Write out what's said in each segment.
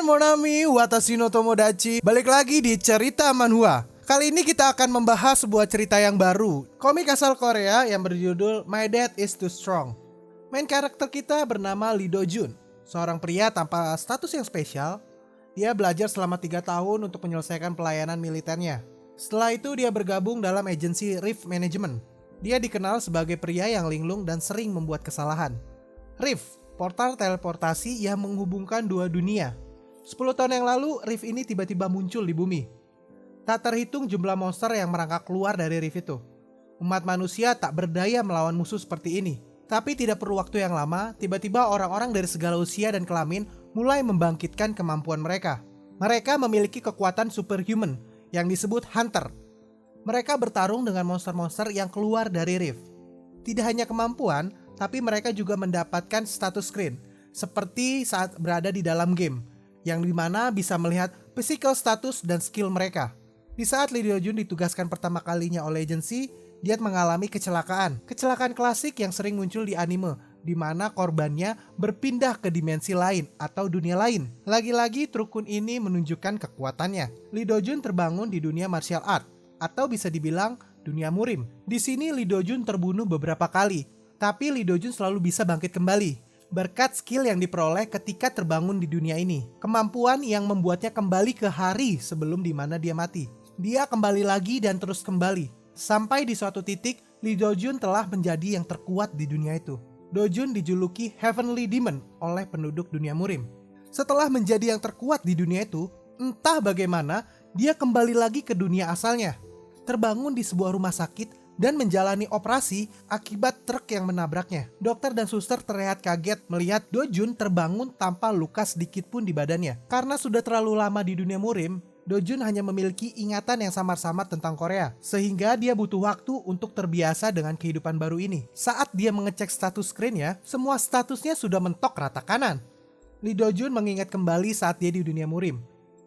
Monami, watashi no tomodachi. Balik lagi di cerita manhwa. Kali ini kita akan membahas sebuah cerita yang baru. Komik asal Korea yang berjudul My Dad is Too Strong. Main karakter kita bernama Lee Do Jun, seorang pria tanpa status yang spesial. Dia belajar selama 3 tahun untuk menyelesaikan pelayanan militernya. Setelah itu dia bergabung dalam agensi Rift Management. Dia dikenal sebagai pria yang linglung dan sering membuat kesalahan. Rift, portal teleportasi yang menghubungkan dua dunia. 10 tahun yang lalu, Rift ini tiba-tiba muncul di bumi. Tak terhitung jumlah monster yang merangkak keluar dari Rift itu. Umat manusia tak berdaya melawan musuh seperti ini. Tapi tidak perlu waktu yang lama, tiba-tiba orang-orang dari segala usia dan kelamin mulai membangkitkan kemampuan mereka. Mereka memiliki kekuatan superhuman yang disebut Hunter. Mereka bertarung dengan monster-monster yang keluar dari Rift. Tidak hanya kemampuan, tapi mereka juga mendapatkan status screen, seperti saat berada di dalam game, yang dimana bisa melihat physical status dan skill mereka. Di saat Lee Do Jun ditugaskan pertama kalinya oleh agensi, dia mengalami kecelakaan. Kecelakaan klasik yang sering muncul di anime, di mana korbannya berpindah ke dimensi lain atau dunia lain. Lagi-lagi Trukun ini menunjukkan kekuatannya. Lee Do Jun terbangun di dunia martial art, atau bisa dibilang dunia murim. Di sini Lee Do Jun terbunuh beberapa kali, tapi Lee Do Jun selalu bisa bangkit kembali berkat skill yang diperoleh ketika terbangun di dunia ini. Kemampuan yang membuatnya kembali ke hari sebelum dimana dia mati. Dia kembali lagi dan terus kembali. Sampai di suatu titik, Lee Do Jun telah menjadi yang terkuat di dunia itu. Do Jun dijuluki Heavenly Demon oleh penduduk dunia murim. Setelah menjadi yang terkuat di dunia itu, entah bagaimana, dia kembali lagi ke dunia asalnya. Terbangun di sebuah rumah sakit dan menjalani operasi akibat truk yang menabraknya. Dokter dan suster terlihat kaget melihat Do Jun terbangun tanpa luka sedikit pun di badannya. Karena sudah terlalu lama di dunia murim, Do Jun hanya memiliki ingatan yang samar-samar tentang Korea, sehingga dia butuh waktu untuk terbiasa dengan kehidupan baru ini. Saat dia mengecek status screen-nya, semua statusnya sudah mentok rata kanan. Lee Do Jun mengingat kembali saat dia di dunia murim,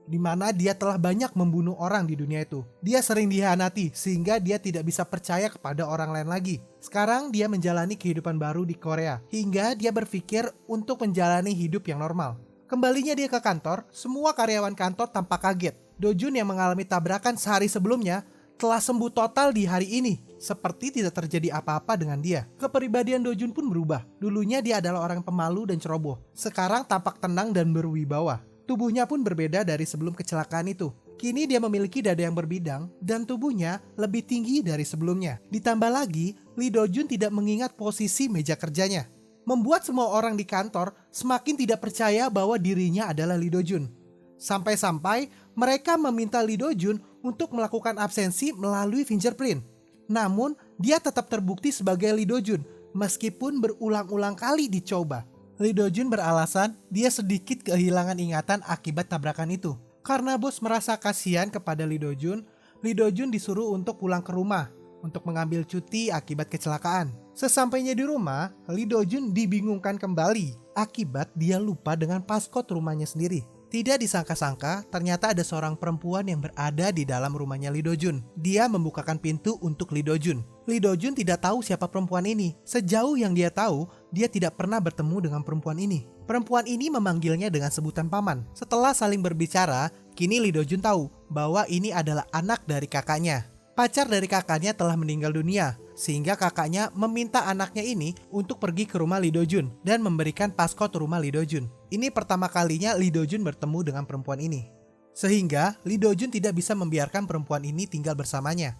di mana dia telah banyak membunuh orang di dunia itu. Dia sering dihianati sehingga dia tidak bisa percaya kepada orang lain lagi. Sekarang dia menjalani kehidupan baru di Korea hingga dia berpikir untuk menjalani hidup yang normal. Kembalinya dia ke kantor, semua karyawan kantor tampak kaget. Do Jun yang mengalami tabrakan sehari sebelumnya telah sembuh total di hari ini, seperti tidak terjadi apa-apa dengan dia. Kepribadian Do Jun pun berubah. Dulunya dia adalah orang pemalu dan ceroboh. Sekarang tampak tenang dan berwibawa. Tubuhnya pun berbeda dari sebelum kecelakaan itu. Kini dia memiliki dada yang berbidang dan tubuhnya lebih tinggi dari sebelumnya. Ditambah lagi, Lee Do Jun tidak mengingat posisi meja kerjanya. Membuat semua orang di kantor semakin tidak percaya bahwa dirinya adalah Lee Do Jun. Sampai-sampai mereka meminta Lee Do Jun untuk melakukan absensi melalui fingerprint. Namun, dia tetap terbukti sebagai Lee Do Jun meskipun berulang-ulang kali dicoba. Lee Do Jun beralasan dia sedikit kehilangan ingatan akibat tabrakan itu. Karena bos merasa kasihan kepada Lee Do Jun disuruh untuk pulang ke rumah untuk mengambil cuti akibat kecelakaan. Sesampainya di rumah, Lee Do Jun dibingungkan kembali akibat dia lupa dengan passcode rumahnya sendiri. Tidak disangka-sangka, ternyata ada seorang perempuan yang berada di dalam rumahnya Lee Do Jun. Dia membukakan pintu untuk Lee Do Jun. Lee Do Jun tidak tahu siapa perempuan ini. Sejauh yang dia tahu, dia tidak pernah bertemu dengan perempuan ini. Perempuan ini memanggilnya dengan sebutan paman. Setelah saling berbicara, kini Lee Do Jun tahu bahwa ini adalah anak dari kakaknya. Pacar dari kakaknya telah meninggal dunia, sehingga kakaknya meminta anaknya ini untuk pergi ke rumah Lee Do Jun dan memberikan passcode rumah Lee Do Jun. Ini pertama kalinya Lee Do Jun bertemu dengan perempuan ini. Sehingga Lee Do Jun tidak bisa membiarkan perempuan ini tinggal bersamanya.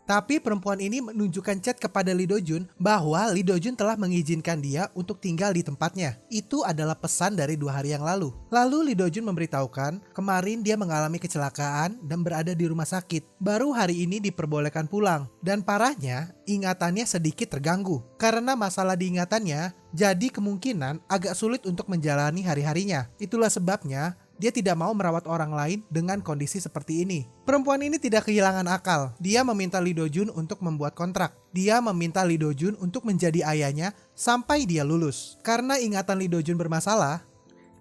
Tapi perempuan ini menunjukkan chat kepada Lee Do Jun bahwa Lee Do Jun telah mengizinkan dia untuk tinggal di tempatnya. Itu adalah pesan dari 2 hari yang lalu. Lalu Lee Do Jun memberitahukan kemarin dia mengalami kecelakaan dan berada di rumah sakit. Baru hari ini diperbolehkan pulang. Dan parahnya, ingatannya sedikit terganggu. Karena masalah di ingatannya, jadi kemungkinan agak sulit untuk menjalani hari-harinya. Itulah sebabnya dia tidak mau merawat orang lain dengan kondisi seperti ini. Perempuan ini tidak kehilangan akal. Dia meminta Lee Do Jun untuk membuat kontrak. Dia meminta Lee Do Jun untuk menjadi ayahnya sampai dia lulus. Karena ingatan Lee Do Jun bermasalah,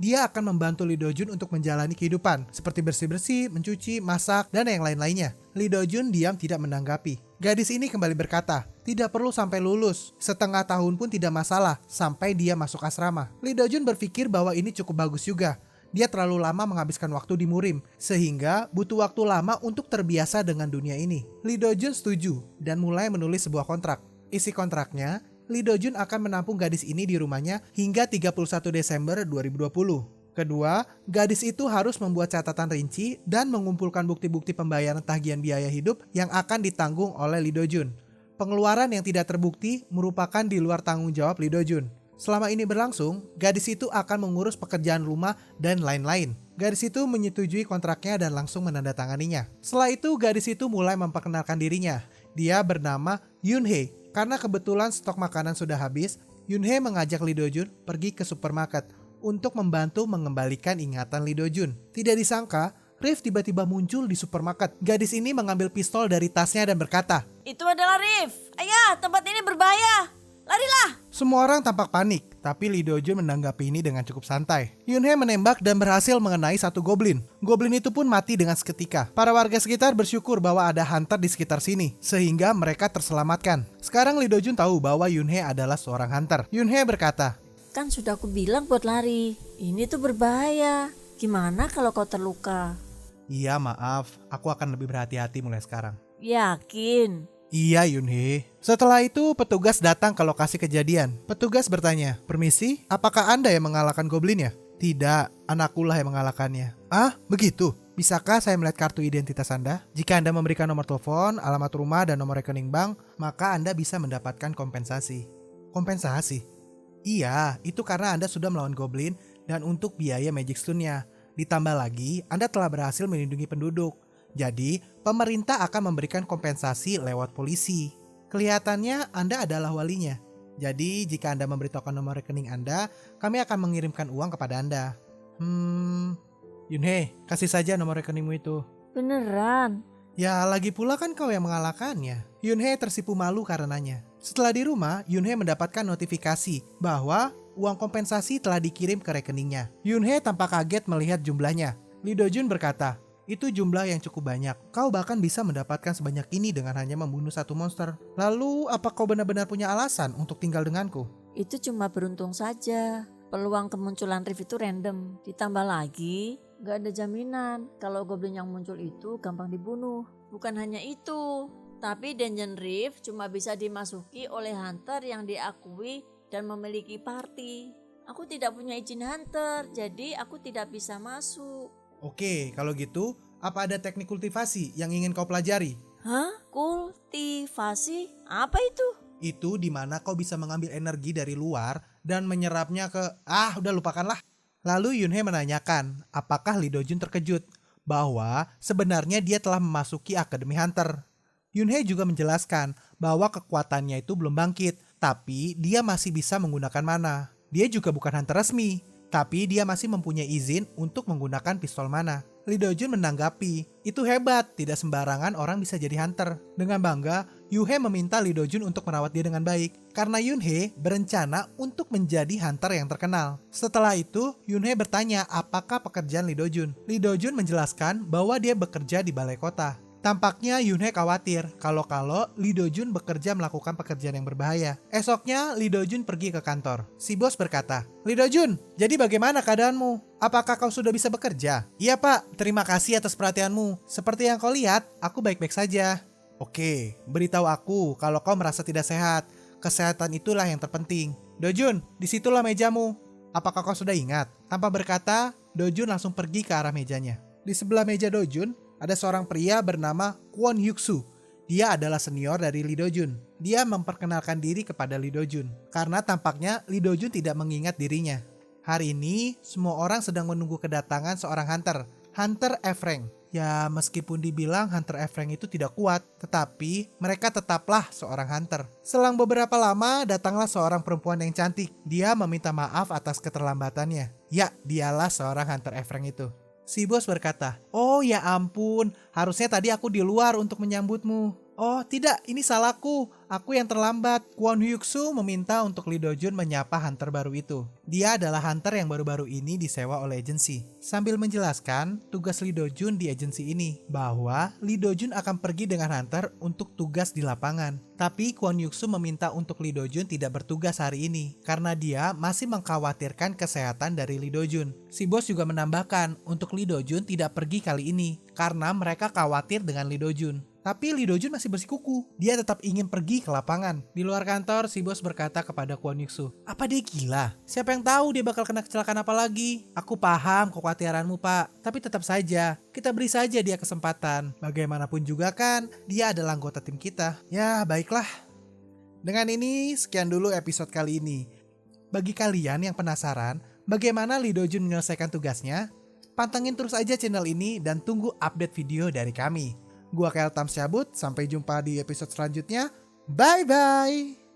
dia akan membantu Lee Do Jun untuk menjalani kehidupan, seperti bersih-bersih, mencuci, masak, dan yang lain-lainnya. Lee Do Jun diam tidak menanggapi. Gadis ini kembali berkata, tidak perlu sampai lulus, setengah tahun pun tidak masalah, sampai dia masuk asrama. Lee Do Jun berpikir bahwa ini cukup bagus juga. Dia terlalu lama menghabiskan waktu di Murim, sehingga butuh waktu lama untuk terbiasa dengan dunia ini. Lee Do-jun setuju dan mulai menulis sebuah kontrak. Isi kontraknya, Lee Do-jun akan menampung gadis ini di rumahnya hingga 31 Desember 2020. Kedua, gadis itu harus membuat catatan rinci dan mengumpulkan bukti-bukti pembayaran tagihan biaya hidup yang akan ditanggung oleh Lee Do-jun. Pengeluaran yang tidak terbukti merupakan di luar tanggung jawab Lee Do-jun. Selama ini berlangsung, gadis itu akan mengurus pekerjaan rumah dan lain-lain. Gadis itu menyetujui kontraknya dan langsung menandatanganinya. Setelah itu, gadis itu mulai memperkenalkan dirinya. Dia bernama Yoon-hee. Karena kebetulan stok makanan sudah habis, Yoon-hee mengajak Lee Do-jun pergi ke supermarket untuk membantu mengembalikan ingatan Lee Do-jun. Tidak disangka, Riff tiba-tiba muncul di supermarket. Gadis ini mengambil pistol dari tasnya dan berkata, "Itu adalah Riff. Ayah, tempat ini berbahaya. Larilah!" Semua orang tampak panik, tapi Lee Do-jun menanggapi ini dengan cukup santai. Yoon-hee menembak dan berhasil mengenai satu goblin. Goblin itu pun mati dengan seketika. Para warga sekitar bersyukur bahwa ada hunter di sekitar sini, sehingga mereka terselamatkan. Sekarang Lee Do-jun tahu bahwa Yoon-hee adalah seorang hunter. Yoon-hee berkata, "Kan sudah aku bilang buat lari. Ini tuh berbahaya. Gimana kalau kau terluka?" "Iya, maaf. Aku akan lebih berhati-hati mulai sekarang." "Yakin?" "Iya, Yoon-hee." Setelah itu, petugas datang ke lokasi kejadian. Petugas bertanya, "Permisi, apakah Anda yang mengalahkan goblin ya?" "Tidak, anakkulah yang mengalahkannya." "Ah, begitu? Bisakah saya melihat kartu identitas Anda? Jika Anda memberikan nomor telepon, alamat rumah, dan nomor rekening bank, maka Anda bisa mendapatkan kompensasi." "Kompensasi?" "Iya, itu karena Anda sudah melawan goblin dan untuk biaya Magic Stone-nya. Ditambah lagi, Anda telah berhasil melindungi penduduk. Jadi, pemerintah akan memberikan kompensasi lewat polisi. Kelihatannya Anda adalah walinya. Jadi, jika Anda memberitahukan nomor rekening Anda, kami akan mengirimkan uang kepada Anda." "Yoon-hee, kasih saja nomor rekeningmu itu." "Beneran?" "Ya, lagi pula kan kau yang mengalahkannya." Yoon-hee tersipu malu karenanya. Setelah di rumah, Yoon-hee mendapatkan notifikasi bahwa uang kompensasi telah dikirim ke rekeningnya. Yoon-hee tampak kaget melihat jumlahnya. Lee Do-jun berkata, "Itu jumlah yang cukup banyak. Kau bahkan bisa mendapatkan sebanyak ini dengan hanya membunuh satu monster. Lalu, apa kau benar-benar punya alasan untuk tinggal denganku?" "Itu cuma beruntung saja. Peluang kemunculan Riff itu random. Ditambah lagi, gak ada jaminan kalau goblin yang muncul itu gampang dibunuh. Bukan hanya itu, tapi Dungeon Rift cuma bisa dimasuki oleh hunter yang diakui dan memiliki party. Aku tidak punya izin hunter, jadi aku tidak bisa masuk." "Oke, kalau gitu, apa ada teknik kultivasi yang ingin kau pelajari?" "Hah? Kultivasi? Apa itu?" "Itu dimana kau bisa mengambil energi dari luar dan menyerapnya ke... udah lupakanlah." Lalu Yoon-hee menanyakan, apakah Lee Do-jun terkejut bahwa sebenarnya dia telah memasuki Akademi Hunter. Yoon-hee juga menjelaskan bahwa kekuatannya itu belum bangkit, tapi dia masih bisa menggunakan mana. Dia juga bukan hunter resmi, tapi dia masih mempunyai izin untuk menggunakan pistol mana. Lee Do-jun menanggapi, "Itu hebat, tidak sembarangan orang bisa jadi hunter." Dengan bangga, Yoon-hee meminta Lee Do-jun untuk merawat dia dengan baik, karena Yoon-hee berencana untuk menjadi hunter yang terkenal. Setelah itu, Yoon-hee bertanya apakah pekerjaan Lee Do-jun. Lee Do-jun menjelaskan bahwa dia bekerja di balai kota. Tampaknya Yoon-hee khawatir kalau Lee Do-jun bekerja melakukan pekerjaan yang berbahaya. Esoknya Lee Do-jun pergi ke kantor. Si bos berkata, "Lee Do-jun, jadi bagaimana keadaanmu? Apakah kau sudah bisa bekerja?" "Iya pak, terima kasih atas perhatianmu. Seperti yang kau lihat, aku baik-baik saja." "Oke, beritahu aku kalau kau merasa tidak sehat. Kesehatan itulah yang terpenting." "Do-jun, disitulah mejamu. Apakah kau sudah ingat?" Tanpa berkata, Do-jun langsung pergi ke arah mejanya. Di sebelah meja Do-jun, ada seorang pria bernama Kwon Hyuk-soo. Dia adalah senior dari Lee Do-jun. Dia memperkenalkan diri kepada Lee Do-jun, karena tampaknya Lee Do-jun tidak mengingat dirinya. Hari ini, semua orang sedang menunggu kedatangan seorang hunter, Hunter F-Rank. Ya, meskipun dibilang Hunter F-Rank itu tidak kuat, tetapi mereka tetaplah seorang hunter. Selang beberapa lama, datanglah seorang perempuan yang cantik. Dia meminta maaf atas keterlambatannya. Ya, dialah seorang Hunter F-Rank itu. Si bos berkata, "Oh ya ampun, harusnya tadi aku di luar untuk menyambutmu." Oh tidak, ini salahku. Aku yang terlambat. Kwon Hyuk-soo meminta untuk Lee Do-jun menyapa hunter baru itu. Dia adalah hunter yang baru-baru ini disewa oleh agensi. Sambil menjelaskan tugas Lee Do-jun di agensi ini, bahwa Lee Do-jun akan pergi dengan hunter untuk tugas di lapangan. Tapi Kwon Hyuk-soo meminta untuk Lee Do-jun tidak bertugas hari ini, karena dia masih mengkhawatirkan kesehatan dari Lee Do-jun. Si bos juga menambahkan untuk Lee Do-jun tidak pergi kali ini, karena mereka khawatir dengan Lee Do-jun. Tapi Lee Do-jun masih bersikukuh. Dia tetap ingin pergi ke lapangan. Di luar kantor, si bos berkata kepada Kwon Hyuk-soo, "Apa dia gila? Siapa yang tahu dia bakal kena kecelakaan apa lagi? Aku paham kekhawatiranmu, Pak. Tapi tetap saja, kita beri saja dia kesempatan. Bagaimanapun juga kan, dia adalah anggota tim kita." Ya, baiklah. Dengan ini, sekian dulu episode kali ini. Bagi kalian yang penasaran bagaimana Lee Do-jun menyelesaikan tugasnya, pantengin terus aja channel ini dan tunggu update video dari kami. Gua Keltam cabut, sampai jumpa di episode selanjutnya. Bye-bye!